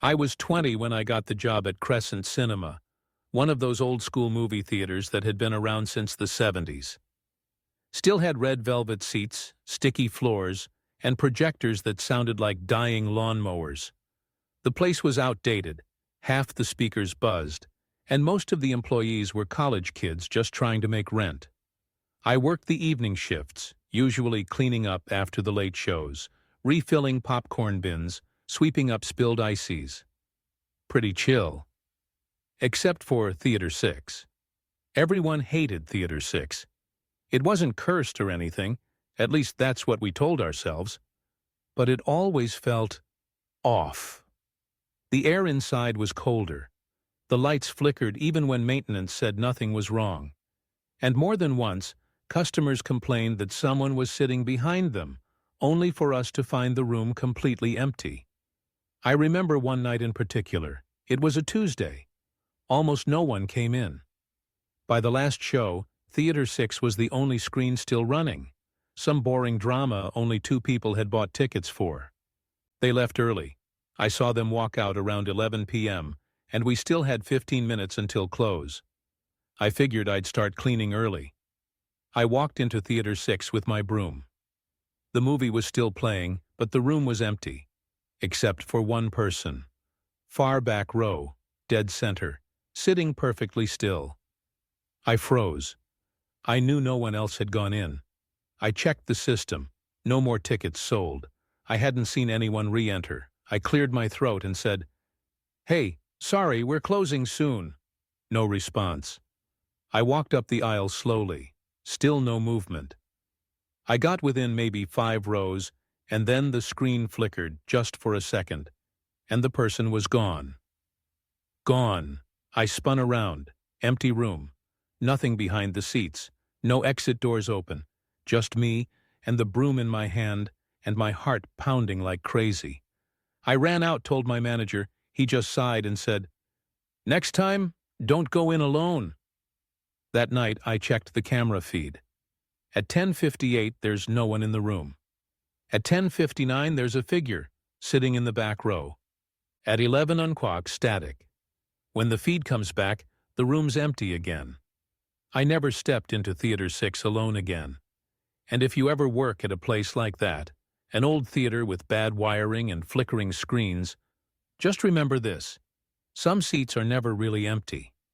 I was 20 when I got the job at Crescent Cinema, one of those old-school movie theaters that had been around since the 70s. Still had red velvet seats, sticky floors, and projectors that sounded like dying lawnmowers. The place was outdated, half the speakers buzzed, and most of the employees were college kids just trying to make rent. I worked the evening shifts, usually cleaning up after the late shows, refilling popcorn bins, sweeping up spilled ices. Pretty chill. Except for Theater 6. Everyone hated Theater 6. It wasn't cursed or anything, at least that's what we told ourselves, but it always felt off. The air inside was colder. The lights flickered even when maintenance said nothing was wrong. And more than once, customers complained that someone was sitting behind them, only for us to find the room completely empty. I remember one night in particular. It was a Tuesday. Almost no one came in. By the last show, Theater 6 was the only screen still running. Some boring drama only 2 people had bought tickets for. They left early. I saw them walk out around 11 p.m., and we still had 15 minutes until close. I figured I'd start cleaning early. I walked into Theater 6 with my broom. The movie was still playing, but the room was empty. Except for one person. Far back row, dead center, sitting perfectly still. I froze. I knew no one else had gone in. I checked the system. No more tickets sold. I hadn't seen anyone re-enter. I cleared my throat and said, "Hey, sorry, we're closing soon." No response. I walked up the aisle slowly. Still no movement. I got within maybe 5 rows, and then the screen flickered just for a second, and the person was gone. Gone. I spun around. Empty room. Nothing behind the seats. No exit doors open. Just me, and the broom in my hand, and my heart pounding like crazy. I ran out, told my manager. He just sighed and said, "Next time, don't go in alone." That night, I checked the camera feed. At 10:58, there's no one in the room. At 10:59, there's a figure, sitting in the back row. At 11 o'clock, static. When the feed comes back, the room's empty again. I never stepped into Theater 6 alone again. And if you ever work at a place like that, an old theater with bad wiring and flickering screens, just remember this: some seats are never really empty.